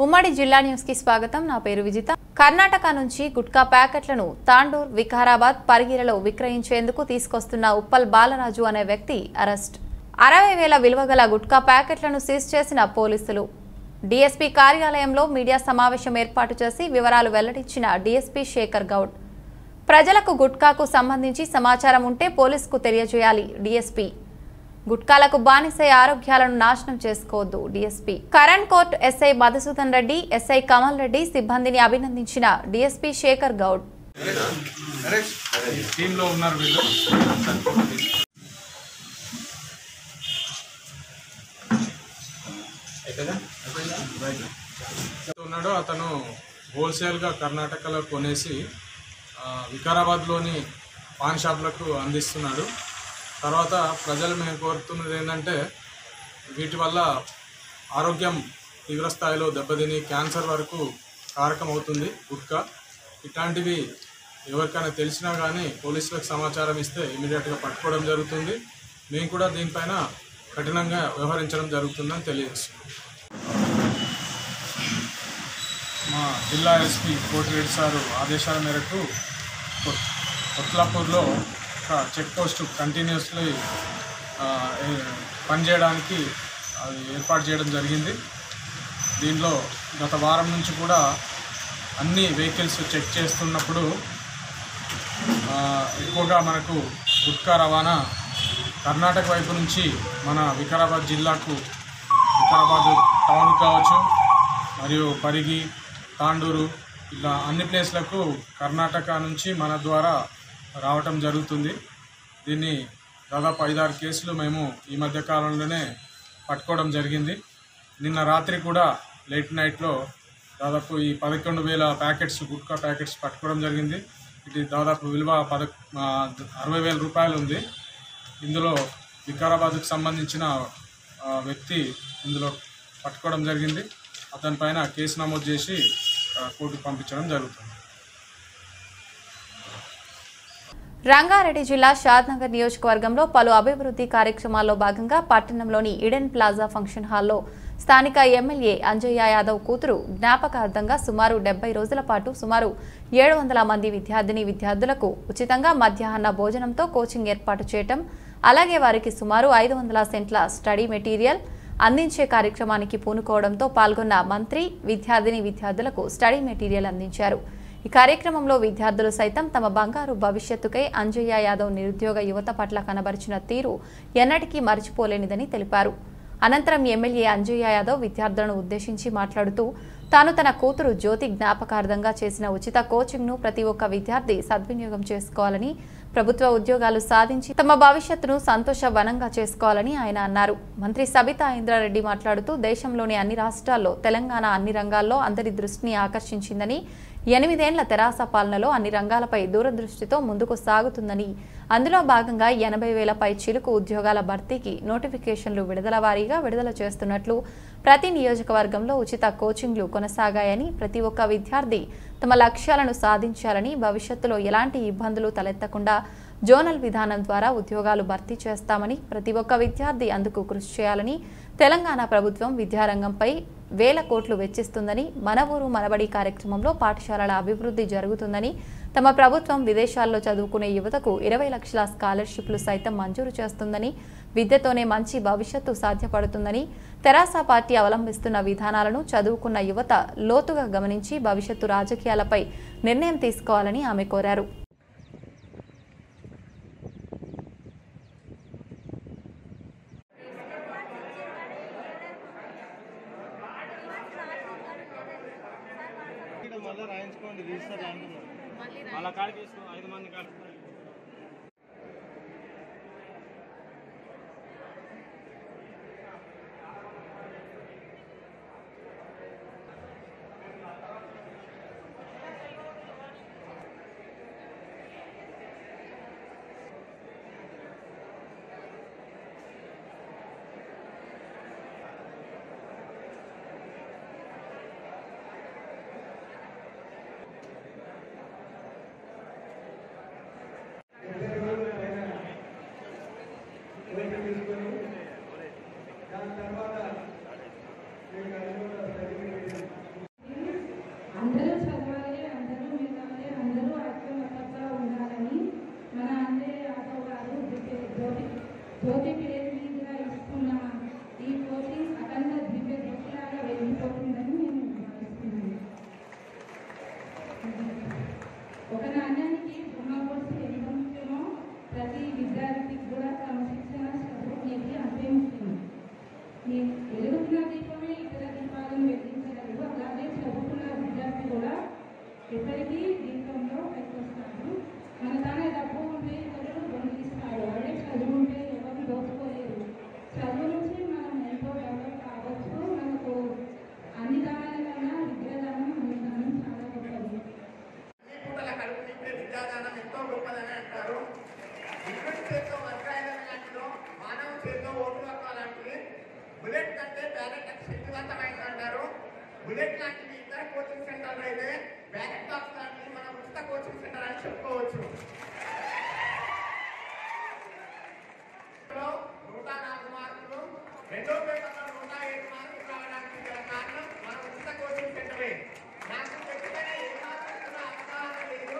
ఉమ్మడి జిల్లా న్యూస్ కి స్వాగతం। నా పేరు విజిత। కర్ణాటక నుంచి గుట్కా ప్యాకెట్లను తాండూర్, వికారాబాద్, పరిగిరలో విక్రయించేందుకు తీసుకొస్తున్న ఉప్పల్ బాలరాజు అనే వ్యక్తి అరెస్ట్। 60,000 విలువగల గుట్కా ప్యాకెట్లను సీజ్ చేసిన పోలీసులు। డీఎస్పీ కార్యాలయంలో మీడియా సమావేశం ఏర్పాటు చేసి వివరాలు వెల్లడించిన డీఎస్పీ శేఖర్ గౌడ్। ప్రజలకు గుట్కాకు సంబంధించి సమాచారం ఉంటే పోలీసుకు తెలియజేయాలి డీఎస్పీ। గుట్కాలకు బానిసై ఆరోగ్యాలను నాశనం చేసుకోవద్దు DSP. Karan court SI Madhusudan Reddy, SI Kamal Reddy సిబ్బందిని అభినందించిన డీఎస్పీ శేఖర్ గౌడ్। అతను హోల్సేల్ గా కర్ణాటకలో కొనేసి వికారాబాద్లోని పాన్ షాప్లకు అందిస్తున్నాడు। తర్వాత ప్రజలు మేము కోరుతున్నది ఏంటంటే వీటి వల్ల ఆరోగ్యం తీవ్రస్థాయిలో దెబ్బతిని క్యాన్సర్ వరకు కారకం అవుతుంది గుట్కా। ఇట్లాంటివి ఎవరికైనా తెలిసినా కానీ పోలీసులకు సమాచారం ఇస్తే ఇమీడియట్గా పట్టుకోవడం జరుగుతుంది। మేము కూడా దీనిపైన కఠినంగా వ్యవహరించడం జరుగుతుందని తెలియజేస్తున్నాం। మా జిల్లా ఎస్పీ కోటిరెడ్డి సారు ఆదేశాల మేరకు కొత్లాపూర్లో ఒక చెక్ పోస్ట్ కంటిన్యూస్లీ పనిచేయడానికి అది ఏర్పాటు చేయడం జరిగింది। దీనిలో గత వారం నుంచి కూడా అన్ని వెహికల్స్ చెక్ చేస్తున్నప్పుడు ఎక్కువగా మనకు గుట్కా రవాణా కర్ణాటక వైపు నుంచి మన వికారాబాద్ జిల్లాకు, వికారాబాద్ టౌన్ కావచ్చు, మరియు పరిగి, తాండూరు ఇలా అన్ని ప్లేస్లకు కర్ణాటక నుంచి మన ద్వారా రావటం జరుగుతుంది। దీన్ని దాదాపు 5-6 కేసులు మేము ఈ మధ్య కాలంలోనే పట్టుకోవడం జరిగింది। నిన్న రాత్రి కూడా లేట్ నైట్లో దాదాపు ఈ 11,000 ప్యాకెట్స్ గుట్కా ప్యాకెట్స్ పట్టుకోవడం జరిగింది। ఇది దాదాపు విలువ 60,000 రూపాయలు ఉంది। ఇందులో వికారాబాద్కు సంబంధించిన వ్యక్తి ఇందులో పట్టుకోవడం జరిగింది। అతని పైన కేసు నమోదు చేసి కోర్టుకు పంపించడం జరుగుతుంది। రంగారెడ్డి జిల్లా షాద్నగర్ నియోజకవర్గంలో పలు అభివృద్ధి కార్యక్రమాల్లో భాగంగా పట్టణంలోని ఈడెన్ ప్లాజా ఫంక్షన్ హాల్లో స్థానిక ఎమ్మెల్యే అంజయ్య యాదవ్ కూతురు జ్ఞాపకార్థంగా సుమారు 70 రోజుల పాటు సుమారు 700 మంది విద్యార్థులకు ఉచితంగా మధ్యాహ్న భోజనంతో కోచింగ్ ఏర్పాటు చేయటం, అలాగే వారికి సుమారు 500 సెంట్ల స్టడీ మెటీరియల్ అందించే కార్యక్రమానికి పూనుకోవడంతో పాల్గొన్న మంత్రి విద్యార్థులకు స్టడీ మెటీరియల్ అందించారు। ఈ కార్యక్రమంలో విద్యార్థులు సైతం తమ బంగారు భవిష్యత్తుకై అంజయ్య యాదవ్ నిరుద్యోగ యువత పట్ల కనబరిచిన తీరు ఎన్నటికీ మర్చిపోలేనిదని తెలిపారు। అనంతరం ఎమ్మెల్యే అంజయ్య యాదవ్ విద్యార్థులను ఉద్దేశించి మాట్లాడుతూ తాను తన కూతురు జ్యోతి జ్ఞాపకార్థంగా చేసిన ఉచిత కోచింగ్ను ప్రతి ఒక్క విద్యార్థి సద్వినియోగం చేసుకోవాలని, ప్రభుత్వ ఉద్యోగాలు సాధించి తమ భవిష్యత్తును సంతోషవనంగా చేసుకోవాలని ఆయన అన్నారు। మంత్రి సబితా ఇంద్రారెడ్డి మాట్లాడుతూ దేశంలోని అన్ని రాష్ట్రాల్లో తెలంగాణ అన్ని రంగాల్లో అందరి దృష్టిని ఆకర్షించిందని, 8 ఏళ్ల తెరాస పాలనలో అన్ని రంగాలపై దూరదృష్టితో ముందుకు సాగుతుందని, అందులో భాగంగా 80,000 పై చిలుకు ఉద్యోగాల భర్తీకి నోటిఫికేషన్లు విడుదల వారీగా విడుదల చేస్తున్నట్లు, ప్రతి నియోజకవర్గంలో ఉచిత కోచింగ్లు కొనసాగాయని, ప్రతి ఒక్క విద్యార్థి తమ లక్ష్యాలను సాధించాలని, భవిష్యత్తులో ఎలాంటి ఇబ్బందులు తలెత్తకుండా జోనల్ విధానం ద్వారా ఉద్యోగాలు భర్తీ చేస్తామని, ప్రతి ఒక్క విద్యార్థి అందుకు కృషి చేయాలని, తెలంగాణ ప్రభుత్వం విద్యారంగంపై వేల కోట్లు వెచ్చిస్తుందని, మన ఊరు మనబడి కార్యక్రమంలో పాఠశాలల అభివృద్ధి జరుగుతుందని, తమ ప్రభుత్వం విదేశాల్లో చదువుకునే యువతకు 20 లక్షల స్కాలర్షిప్లు సైతం మంజూరు చేస్తుందని, విద్యతోనే మంచి భవిష్యత్తు సాధ్యపడుతుందని, తెరాస పార్టీ అవలంబిస్తున్న విధానాలను చదువుకున్న యువత లోతుగా గమనించి భవిష్యత్తు రాజకీయాలపై నిర్ణయం తీసుకోవాలని ఆమె కోరారు। వాళ్ళ కాడ తీసుకో 5 మంది కాడ దాని తర్వాత ఇద్దరికి జీవితంలో పైకొస్తాడు. మన తానే డబ్బు ఉంటే ఇతరులు బొందిస్తాడు. అదే చదువు ఉంటే ఎవరు దోచుకోలేరు. చదువు నుంచి మనం ఎంతో డెవలప్ కావచ్చు. మనకు అన్ని దానాల కన్నా విద్యాదానం అన్నదానం చాలా గొప్పది. పూటల కడుపు నింపే విద్యాదానం ఎంతో గొప్పదని అంటారు. విద్యుత్ చేతితో వజ్రాయుధం లాంటిదో, మానవ చేతితో ఓటు హక్కు లాంటిది. బుల్లెట్ కంటే బ్యాలెట్ శక్తివంతమైంది అంటారు. బుల్లెట్ లాంటివి ఇతర కోచింగ్ సెంటర్లు అయితే బ్యాలెట్ బాక్స్ లాంటివి మన ఉచిత కోచింగ్ సెంటర్ అని చెప్పుకోవచ్చు. 104 మార్కులు, రెండో పేపర్లో 107 మార్కులు రావడానికి గల కారణం మన ఉచిత కోచింగ్ సెంటరే. నాకు ఎప్పుడైనా ఏ మార్కులు అవగాహన లేదు.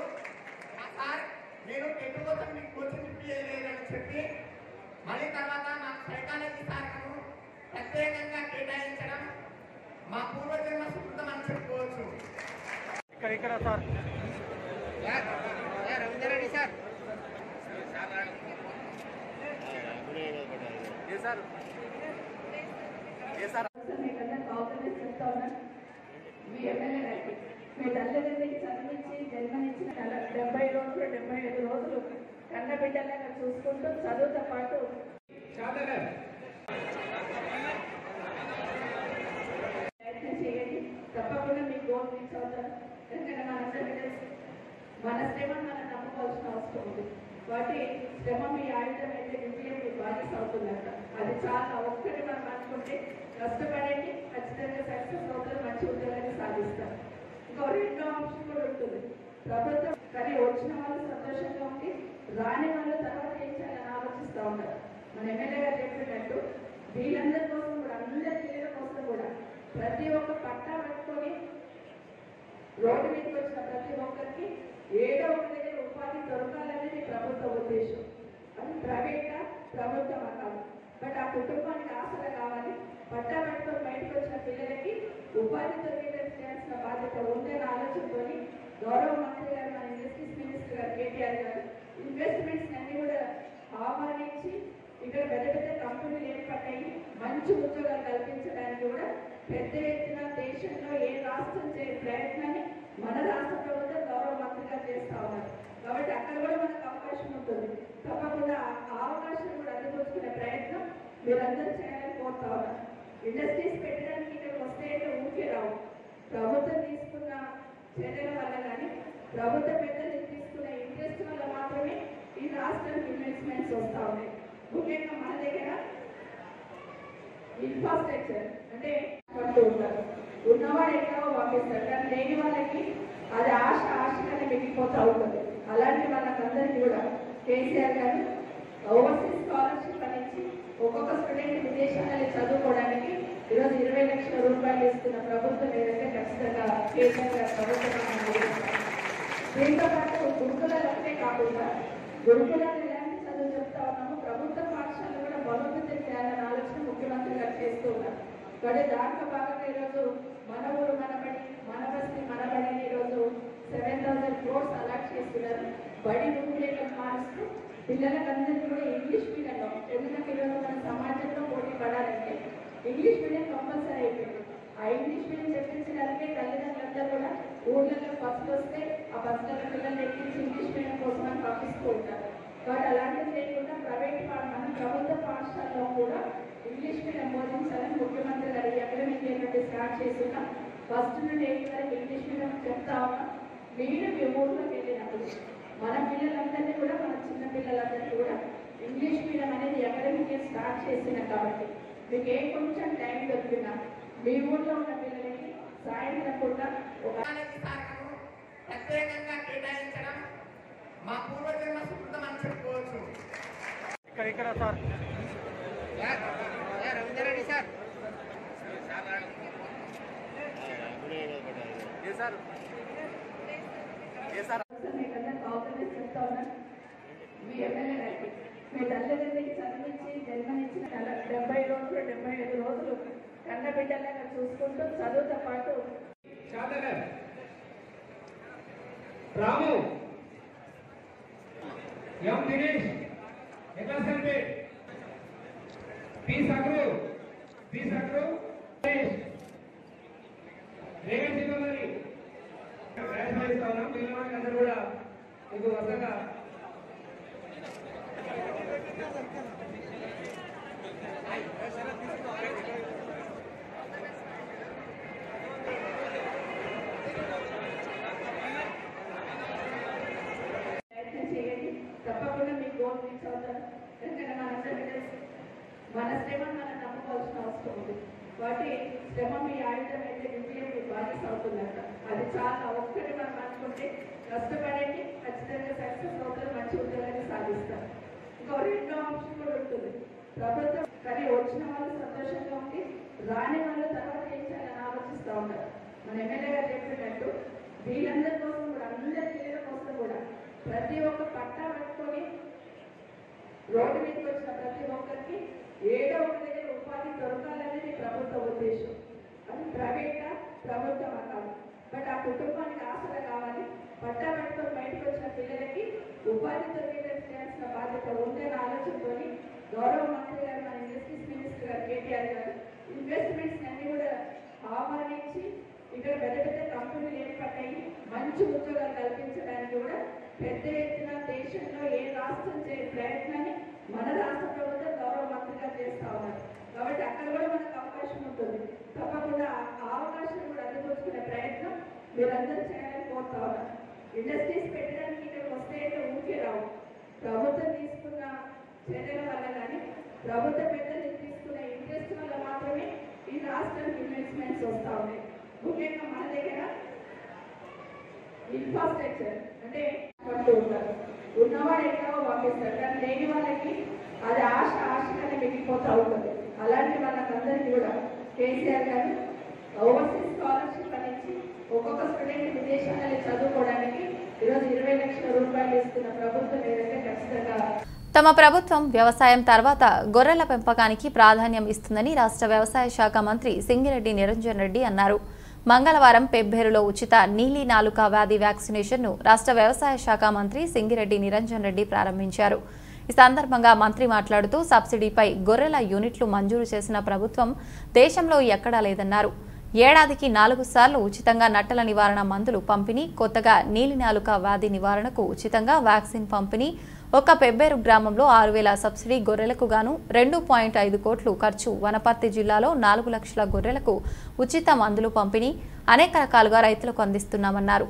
సార్ నేను టెట్ కోసం మీకు కోచింగ్ ఇప్పించలేదని చెప్పి మళ్ళీ తర్వాత మా సైకాలజీ సార్ను ప్రత్యేకంగా కేటాయించడం మా పూర్వజన్మ సుకృతం అని చెప్పుకోవచ్చు. ఇక్కడ సార్ రవీంద్రెడ్డి సార్ మీ ఎమ్మెల్యే గారికి మీ తల్లిదండ్రులకి చదివించి జన్మనిచ్చిన 70 రోజులు 75 రోజులు కన్న బిడ్డలాగా చూసుకుంటూ చదువుతో పాటు ప్రయత్నం చేయండి. తప్పకుండా మీ గోల్ రీచ్ అవుతారు. ఎందుకంటే మనందరికీ తెలుసు మన శ్రమ మనం నమ్ముకోవాల్సిన అవసరం ఉంది. వాటి శ్రమ మీ ఆయుధం అయితే విజయం మీ బాధ్యత అవుతుందంట. అది చాలా ఒక్కటి మనం అనుకుంటే కష్టపడండి, ఖచ్చితంగా సక్సెస్ అవుతారు, మంచి ఉద్యోగాన్ని సాధిస్తారు. ఇంకా రెండో ఆప్షన్ కూడా ఉంటుంది ప్రభుత్వం. కానీ వచ్చిన వాళ్ళు సంతోషంగా ఉండి రాని వాళ్ళు తర్వాత ఏం చేయాలని ఆలోచిస్తూ ఉంటారు. మన ఎమ్మెల్యే గారు చెప్పినట్టు వీళ్ళందరి కోసం కూడా, అందరి పిల్లల కోసం కూడా ప్రతి ఒక్క పట్టా పట్టుకొని రోడ్డు మీదకి వచ్చిన ప్రతి ఒక్కరికి ఏదో ఒక దగ్గర ఉపాధి దొరకాలనేది ప్రభుత్వ ఉద్దేశం. అది ప్రైవేటా ప్రభుత్వం కాదు. బట్ ఆ కుటుంబానికి ఆశలు కావాలి. పట్టా పట్టుకొని బయటకు వచ్చిన పిల్లలకి ఉపాధి దొరికేటట్టు చేయాల్సిన బాధ్యత ఉందనే ఆలోచనతో గౌరవ మంత్రి గారు, మన ఇండస్ట్రీస్ మినిస్టర్ గారు కేటీఆర్ గారు ఇన్వెస్ట్మెంట్స్ అన్ని కూడా ఆహ్వానించి ఇక్కడ పెద్ద పెద్ద కంపెనీలు ఏర్పడ్డాయి. మంచి ఉద్యోగాలు కల్పించడానికి కూడా పెద్ద ఎత్తున దేశంలో ఏ రాష్ట్రం చేయని ప్రయత్నాన్ని మన రాష్ట్ర ప్రభుత్వం గౌరవ మంత్రిగా చేస్తా ఉన్నారు. కాబట్టి అక్కడ కూడా మనకు అవకాశం ఉంటుంది. తప్పకుండా ఆ అవకాశం కూడా అందిపుచ్చుకునే ప్రయత్నం మీరందరూ చేయాలని కోరుతా ఉన్నారు. ఇండస్ట్రీస్ పెట్టడానికి ఇక్కడికి వస్తే ఊరికే రావు. ప్రభుత్వం తీసుకున్న చర్యల వల్ల కానీ, ప్రభుత్వ పెద్దలు తీసుకున్న ఇంట్రెస్ట్ వల్ల మాత్రమే ఈ రాష్ట్రానికి ఇన్వెస్ట్మెంట్స్ వస్తూ ఉన్నాయి. ముఖ్యంగా మన దగ్గర ఇన్ఫ్రాస్ట్రక్చర్ అంటే పడుతూ ఉంటారు. ఉన్నవాడు ఎక్కడో పంపిస్తారు, కానీ లేని వాళ్ళకి అది ఆశగానే మిగిలిపోతూ ఉంటుంది. అలాంటి వాళ్ళకందరికీ కూడా కేసీఆర్ గారు ఓవర్సీస్ స్కాలర్షిప్ అనేది ఒక్కొక్క స్టూడెంట్ విదేశాలలో చదువుకోవడానికి ఈరోజు 20 లక్షల రూపాయలు ఇస్తున్న ప్రభుత్వం ఏదైతే ఖచ్చితంగా కేసీఆర్ గారు ప్రభుత్వం. దీంతో పాటు గురుకులాలంటే కాకుండా గురుకులాలు ఎలాంటి చదువు చెప్తా ఉన్నాము, ప్రభుత్వ పాఠశాలలు కూడా బలోపేతం చేయాలనే ఆలోచన ముఖ్యమంత్రి గారు చేస్తూ ఉన్నారు. కానీ దాంట్లో భాగంగా ఈరోజు మన ఊరు మనబడి, మన బస్తీ మనబడి ఈరోజు 7,000 crores అలాట్ చేస్తున్నారు. బడి రూపురేఖలు మారుస్తూ పిల్లలకు అందరికీ కూడా ఇంగ్లీష్ మీడియంలో, ఎందుకంటే ఈరోజు మన సమాజంలో పోటీ పడాలంటే ఇంగ్లీష్ మీడియం కంపల్సరీ అయిపోయింది. ఆ ఇంగ్లీష్ మీడియం చెప్పించడానికే తల్లిదండ్రులందరూ కూడా ఊళ్ళలో బస్సులు వస్తే ఆ బస్సులలో పిల్లలు ఎక్కించి ఇంగ్లీష్ మీడియం కోసం అని పంపిస్తూ ఉంటారు. కాబట్టి అలాంటివి లేకుండా మన ప్రభుత్వ పాఠశాలలో కూడా ఇంగ్లీష్ మీడియం బోధించాలని ముఖ్యమంత్రి గారు ఈ అకాడమిక్ ఇయర్ నుండి స్టార్ట్ చేస్తున్నాం. ఫస్ట్ నుండి 8th వరకు ఇంగ్లీష్ మీడియం చెప్తా ఉన్నాం. మీరు మీ ఊళ్ళోకి వెళ్ళినప్పుడు మన పిల్లలందరినీ కూడా, మన చిన్న పిల్లలందరినీ కూడా ఇంగ్లీష్ మీడియం అనేది అకాడమిక్ ఇయర్ స్టార్ట్ చేసినాం. కాబట్టి మీకు ఏ కొంచెం టైం దొరికినా మీ ఊళ్ళో ఉన్న పిల్లలకి సాయంత్రం కూడా ఒక ప్రత్యేకంగా కేటాయించడం మా పూర్వజన్మ సుకృతం అని చెప్పుకోవచ్చు. ఇక్కడ సార్ రవీంద్రెడ్డి సార్ చెప్తా ఉన్నారు. మీ ఎమ్మెల్యే గారికి మీ తల్లిదండ్రులకి చదివించి జన్మనిచ్చిన 70 రోజులు 75 రోజులు కన్న బిడ్డలాగా చూసుకుంటూ చదువుతో పాటు రాము ఎం దినేష్ ఎట్లా పి సక్రు రేగన్ సింగ మరి అందరూ కూడా మీకు వరుసగా ప్రయత్నం చేయండి. తప్పకుండా మీకు గోల్ రీచ్ అవుతారు. ఎందుకంటే మనందరికీ తెలుసు మన శ్రమ మనం నమ్ముకోవాల్సిన అవసరం ఉంది. కాబట్టి శ్రమ మీ ఆయుధం అయితే విజయం మీ బాధ్యత అవుతుందంట. అది చాలా ఒక్కటి మనం అనుకుంటే కష్టపడండి, ఖచ్చితంగా సక్సెస్ అవుతారు, మంచి ఉద్యోగాన్ని సాధిస్తారు. ఇంకో రెండో ఆప్షన్ కూడా ఉంటుంది. ప్రభుత్వం కానీ వచ్చిన వాళ్ళు సంతోషంగా ఉండి రాని వాళ్ళు తర్వాత ఏం చేయాలని ఆలోచిస్తూ ఉంటారు. మన ఎమ్మెల్యే గారు చెప్పినట్టు వీళ్ళందరి కోసం కూడా అందరి పిల్లల కోసం కూడా ప్రతి ఒక్క పట్టా పట్టుకొని రోడ్డు మీదకి వచ్చిన ప్రతి ఒక్కరికి ఏదో ఒక దగ్గర ఉపాధి దొరకాలనేది ప్రభుత్వ ఉద్దేశం. అది ప్రైవేటా ప్రభుత్వం కాదు. బట్ ఆ కుటుంబానికి ఆసరా కావాలి. పట్టా పట్టుకొని బయటకు వచ్చిన పిల్లలకి ఉపాధి దొరికేటట్టు చేయాల్సిన బాధ్యత ఉందనే ఆలోచనతో గౌరవ మంత్రి గారు, మన ఇండస్ట్రీస్ మినిస్టర్ గారు కేటీఆర్ గారు ఇన్వెస్ట్మెంట్స్ అన్ని కూడా ఆహ్వానించి ఇక్కడ పెద్ద పెద్ద కంపెనీలు ఏర్పడ్డాయి. మంచి ఉద్యోగాలు కల్పించడానికి కూడా పెద్ద ఎత్తున దేశంలో ఏ రాష్ట్రం చేయని ప్రయత్నాన్ని మన రాష్ట్ర ప్రభుత్వం గౌరవ మంత్రిగా చేస్తా ఉన్నారు. కాబట్టి అక్కడ కూడా మనకు అవకాశం ఉంటుంది. తప్పకుండా ఆ అవకాశం కూడా అందిపుచ్చుకునే ప్రయత్నం మీరందరూ చేయాలని కోరుతా ఉన్నారు. ఇండస్ట్రీస్ పెట్టడానికి ఇక్కడికి వస్తే ఊరికే రావు. ప్రభుత్వం తీసుకున్న చర్యల వల్ల కానీ ప్రభుత్వ పెద్దలు తీసుకున్న ఇంట్రెస్ట్ వల్ల మాత్రమే ఈ రాష్ట్రానికి ఇన్వెస్ట్మెంట్స్ వస్తూ ఉన్నాయి. ముఖ్యంగా మన దగ్గర ఇన్ఫ్రాస్ట్రక్చర్ అంటే పడుతూ ఉంటారు. ఉన్నవాడు ఎక్కడో పంపిస్తారు, కానీ లేని వాళ్ళకి అది ఆశగానే మిగిలిపోతూ ఉంటుంది. అలాంటి వాళ్ళకందరికీ కూడా కేసీఆర్ గారు ఓవర్సీస్ స్కాలర్షిప్ అనేది ఒక్కొక్క స్టూడెంట్ విదేశాలలో చదువుకోవడానికి ఈరోజు 20 లక్షల రూపాయలు ఇస్తున్న ప్రభుత్వం ఏదైతే ఖచ్చితంగా తమ ప్రభుత్వం వ్యవసాయం తర్వాత గొర్రెల పెంపకానికి ప్రాధాన్యం ఇస్తుందని రాష్ట్ర వ్యవసాయ శాఖ మంత్రి సింగిరెడ్డి నిరంజన్ రెడ్డి అన్నారు. మంగళవారం పెబ్బేరులో ఉచిత నీలి నాలుక వ్యాధి వ్యాక్సినేషన్ను రాష్ట్ర వ్యవసాయ శాఖ మంత్రి సింగిరెడ్డి నిరంజన్ రెడ్డి ప్రారంభించారు. ఈ సందర్భంగా మంత్రి మాట్లాడుతూ సబ్సిడీపై గొర్రెల యూనిట్లు మంజూరు చేసిన ప్రభుత్వం దేశంలో ఎక్కడా లేదన్నారు. ఏడాదికి 4 సార్లు ఉచితంగా నట్టల నివారణ మందులు పంపిణీ, కొత్తగా నీలి నాలుక వ్యాధి నివారణకు ఉచితంగా వ్యాక్సిన్ పంపిణీ, ఒక్క పెబ్బేరు గ్రామంలో 6,000 సబ్సిడీ గొర్రెలకు గాను 2.5 కోట్లు ఖర్చు, వనపర్తి జిల్లాలో 4 లక్షల గొర్రెలకు ఉచిత మందులు పంపిణీ అనేక రకాలుగా రైతులకు అందిస్తున్నామన్నారు.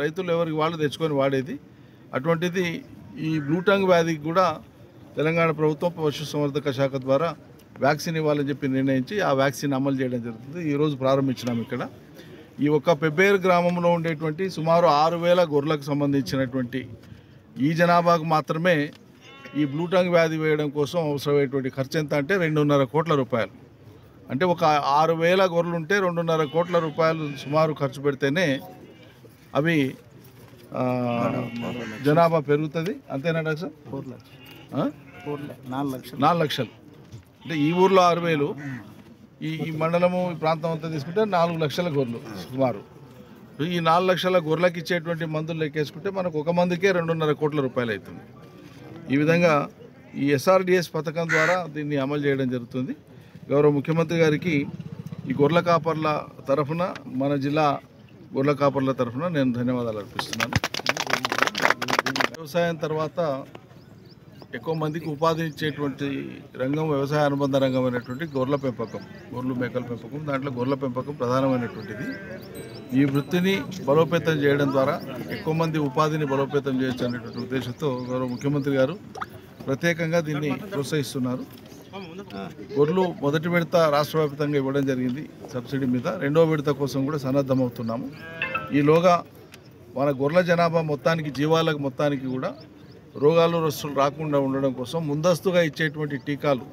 రైతులు ఎవరికి వాళ్ళు తెచ్చుకొని వాడేది. అటువంటిది ఈ బ్లూటంగ్ వ్యాధికి కూడా తెలంగాణ ప్రభుత్వం పశుసంవర్ధక శాఖ ద్వారా వ్యాక్సిన్ ఇవ్వాలని చెప్పి నిర్ణయించి ఆ వ్యాక్సిన్ అమలు చేయడం జరుగుతుంది. ఈరోజు ప్రారంభించినాం. ఇక్కడ ఈ ఒక్క పెబ్బేరు గ్రామంలో ఉండేటువంటి సుమారు 6,000 గొర్రెలకు సంబంధించినటువంటి ఈ జనాభాకు మాత్రమే ఈ బ్లూటంగ్ వ్యాధి వేయడం కోసం అవసరమైనటువంటి ఖర్చు ఎంత అంటే 2.5 కోట్ల రూపాయలు. అంటే ఒక 6,000 గొర్రెలు ఉంటే 2.5 కోట్ల రూపాయలు సుమారు ఖర్చు పెడితేనే అవి జనాభా పెరుగుతుంది. అంతేనా డాక్టర్? 4 లక్షలు. అంటే ఈ ఊర్లో 6,000, ఈ మండలము ఈ ప్రాంతం అంతా తీసుకుంటే 4 లక్షల గొర్రెలు సుమారు. ఈ 4 లక్షల గొర్రెలకు ఇచ్చేటువంటి మందులు లెక్కేసుకుంటే మనకు ఒక మందుకే 2.5 కోట్ల రూపాయలు అవుతుంది. ఈ విధంగా ఈ SRDS పథకం ద్వారా దీన్ని అమలు చేయడం జరుగుతుంది. గౌరవ ముఖ్యమంత్రి గారికి ఈ గొర్రెల కాపర్ల తరఫున, మన జిల్లా గొర్రెల కాపర్ల తరఫున నేను ధన్యవాదాలు అర్పిస్తున్నాను. వ్యవసాయం తర్వాత ఎక్కువ మందికి ఉపాధి ఇచ్చేటువంటి రంగం వ్యవసాయ అనుబంధ రంగం అయినటువంటి గొర్రెల పెంపకం, గొర్రెలు మేకల పెంపకం. దాంట్లో గొర్రెల పెంపకం ప్రధానమైనటువంటిది. ఈ వృత్తిని బలోపేతం చేయడం ద్వారా ఎక్కువ మంది ఉపాధిని బలోపేతం చేయొచ్చు అనేటువంటి ఉద్దేశంతో గౌరవ ముఖ్యమంత్రి గారు ప్రత్యేకంగా దీన్ని ప్రోత్సహిస్తున్నారు. గొర్రెలు మొదటి విడత రాష్ట్ర వ్యాప్తంగా ఇవ్వడం జరిగింది సబ్సిడీ మీద. రెండవ విడత కోసం కూడా సన్నద్ధమవుతున్నాము. ఈలోగా మన గొర్రెల జనాభా మొత్తానికి, జీవాలకు మొత్తానికి కూడా రోగాలు రస్తులు రాకుండా ఉండడం కోసం ముందస్తుగా ఇచ్చేటువంటి టీకాలు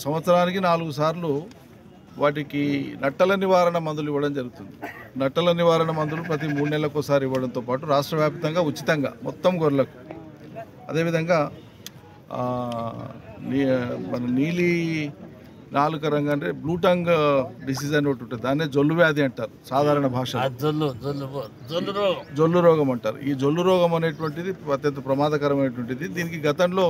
సంవత్సరానికి 4 సార్లు వాటికి నట్టల నివారణ మందులు ఇవ్వడం జరుగుతుంది. నట్టల నివారణ మందులు ప్రతి 3 నెలలకు ఒకసారి ఇవ్వడంతో పాటు రాష్ట్ర వ్యాప్తంగా ఉచితంగా మొత్తం గొర్రెలకు, అదేవిధంగా మన నీలి నాలుక రంగు అంటే బ్లూటంగ్ డిసీజ్ అని ఒకటి ఉంటుంది, దాన్నే జొల్లు వ్యాధి అంటారు సాధారణ భాష. జొల్లు రోగం అంటారు. ఈ జొల్లు రోగం అనేటువంటిది అత్యంత ప్రమాదకరమైనటువంటిది. దీనికి గతంలో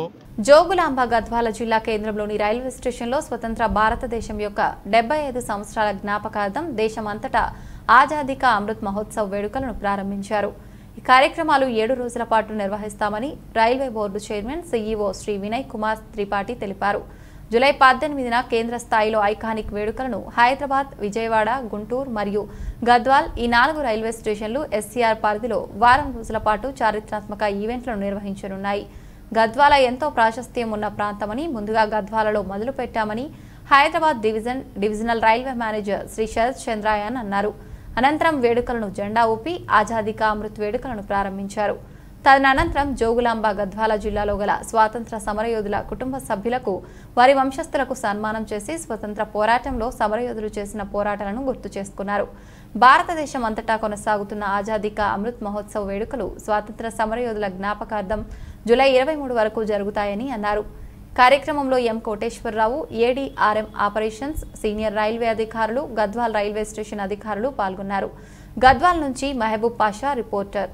జోగులాంబ గద్వాల జిల్లా కేంద్రంలోని రైల్వే స్టేషన్లో స్వతంత్ర భారతదేశం యొక్క 75 సంవత్సరాల జ్ఞాపకార్థం దేశమంతటా ఆజాదీ కా అమృత్ మహోత్సవ్ వేడుకలను ప్రారంభించారు. ఈ కార్యక్రమాలు 7 రోజుల పాటు నిర్వహిస్తామని railway board chairman CEO Shri Vinay Kumar Tripathi తెలిపారు. జూలై 18న కేంద్ర స్థాయిలో ఐకానిక్ వేడుకలను హైదరాబాద్, విజయవాడ, గుంటూరు మరియు గద్వాల్ ఈ 4 రైల్వే స్టేషన్లు ఎస్సీఆర్ పరిధిలో వారం రోజుల పాటు చారిత్రాత్మక ఈవెంట్లను నిర్వహించనున్నాయి. గద్వాల ఎంతో ప్రాశస్త్యం ఉన్న ప్రాంతమని, ముందుగా గద్వాలలో మొదలుపెట్టామని Hyderabad divisional railway manager Shri Sharat Chandrayan అన్నారు. అనంతరం వేడుకలను జెండా ఊపి ఆజాదీ కా అమృత్ వేడుకలను ప్రారంభించారు. తదనంతరం జోగులాంబ గద్వాల జిల్లాలో గల స్వాతంత్ర సమరయోధుల కుటుంబ సభ్యులకు, వారి వంశస్థులకు సన్మానం చేసి స్వతంత్ర పోరాటంలో సమరయోధులు చేసిన పోరాటాలను గుర్తు చేసుకున్నారు. భారతదేశం అంతటా కొనసాగుతున్న ఆజాదీ కా అమృత్ మహోత్సవ్ వేడుకలు స్వాతంత్ర సమరయోధుల జ్ఞాపకార్థం జూలై 23 వరకు జరుగుతాయని అన్నారు. కార్యక్రమంలో M Koteswararao, ADRM operations, senior railway అధికారులు, గద్వాల్ రైల్వే స్టేషన్ అధికారులు పాల్గొన్నారు. గద్వాల్ నుంచి మహబూబ్ పాషా రిపోర్టర్.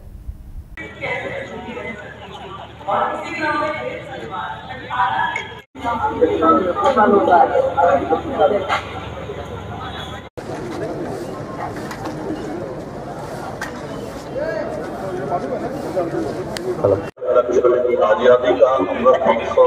आजादी का Amrit Mahotsav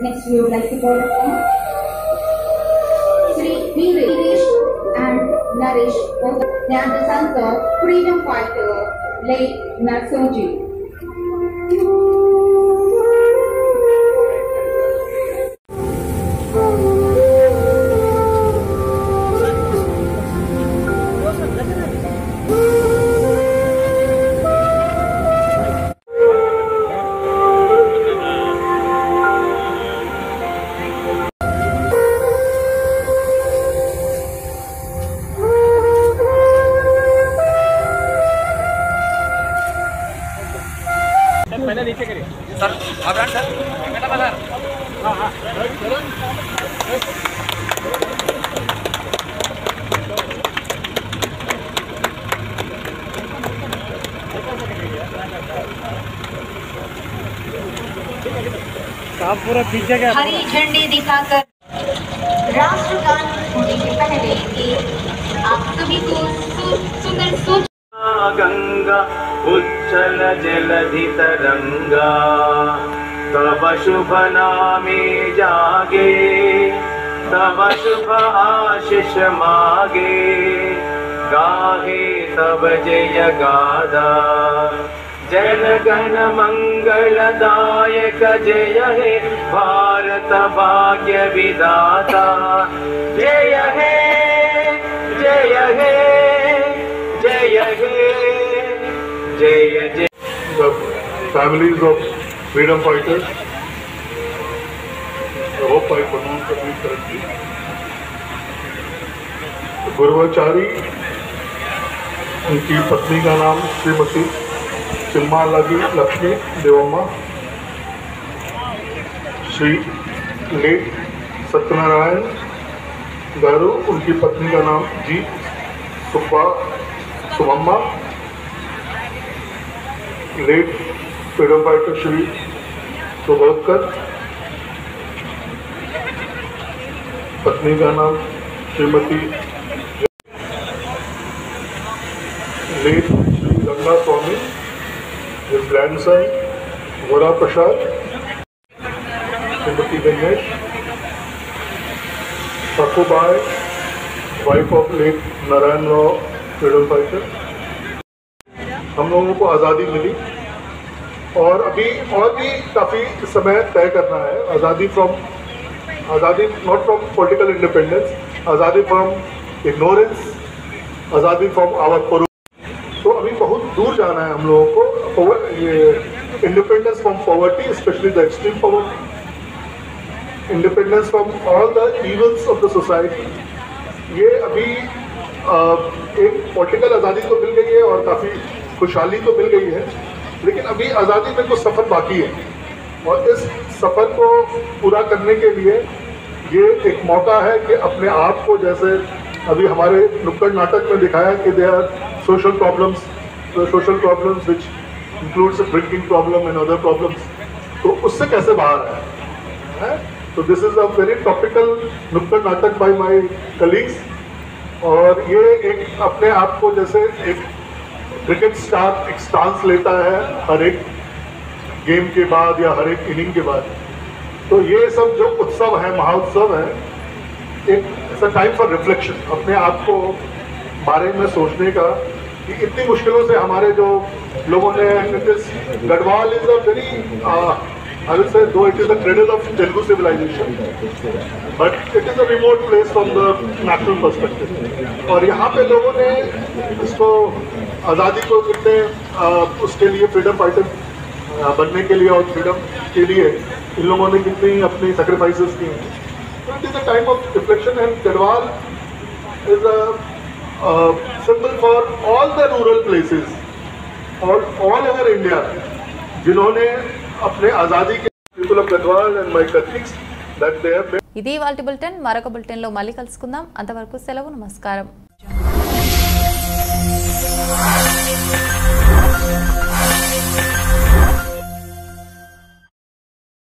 Next, we would like to call upon Sri Veeresh and Naresh. They are the sons of freedom fighter late Nasoji. पहले नीचे करिए सर, आप सर बेटा बाजार हाँ हाँ आप पूरा पीछे का हरी झंडी दिखाकर राष्ट्रगान होने के पहले आप सभी को सुंदर सोच गंगा उच्चल जलधि तरंगा तब शुभ नामे जागे तब शुभ आशीष मागे गाहे तब जय गादा जन गण मंगलदायक जय हे भारत भाग्य विधाता जय हे जय हे जय हे जय जय. The families of freedom fighters, I hope I pronounce the name correctly. गुरुवाचारी, उनकी पत्नी का नाम श्रीमती चिम्मालगी लक्ष्मी देवम्मा, श्री लेट सत्यनारायण गारू, उनकी पत्नी का नाम जी सुमम्मा, लेट फ्रीडम फाइटर श्री सुबोधकर, पत्नी का नाम Shrimati late Sri Ranga Swami, his grandson Vora Prasad, Srimati Ganesh, Sakubai, wife of late Narayan Rao, freedom fighter. हम लोगों को आज़ादी मिली और अभी और भी काफ़ी समय तय करना है. आज़ादी नॉट फ्रॉम पॉलिटिकल इंडिपेंडेंस, आज़ादी फ्रॉम इग्नोरेंस, आज़ादी फ्रॉम आवर पुरुष. तो अभी बहुत दूर जाना है हम लोगों को. Independence from poverty, specially the extreme poverty, independence from all the evils of the society. ये अभी एक पॉलिटिकल आज़ादी तो मिल गई है और काफ़ी खुशहाली तो मिल गई है, लेकिन अभी आज़ादी में कुछ सफ़र बाकी है और इस सफ़र को पूरा करने के लिए ये एक मौका है कि अपने आप को, जैसे अभी हमारे नुक्कड़ नाटक में दिखाया कि they are social problems which includes drinking problem and other problems, तो उससे कैसे बाहर आए. तो this is a very topical नुक्कड़ नाटक बाय माय कलीग्स. और ये एक अपने आप को जैसे एक क्रिकेट स्टार एक स्टांस लेता है हर एक गेम के बाद या हर एक इनिंग के बाद, तो ये सब जो उत्सव है, महाउत्सव है, एक ऐसा टाइम फॉर रिफ्लेक्शन, अपने आप को बारे में सोचने का कि इतनी मुश्किलों से हमारे जो लोगों ने, Garhwal is a very I will say, though it is a cradle of Telugu civilization, but it is a remote place from the national perspective. और यहाँ पे लोगों ने इसको आज़ादी को कितने उसके लिए फ्रीडम फाइटर बनने के लिए और फ्रीडम के लिए इन लोगों ने कितनी अपनी सेक्रीफाइसेस की हैं. So it is a time of reflection, and Garhwal is a symbol for all the rural places all over India जिन्होंने अपने आज़ादी के people of Garhwal and my colleagues that they have been. ఇది వాల్టి bulletin. మరొక బులెటిన్లో మళ్ళీ కలుసుకుందాం. అంతవరకు సెలవు. నమస్కారం.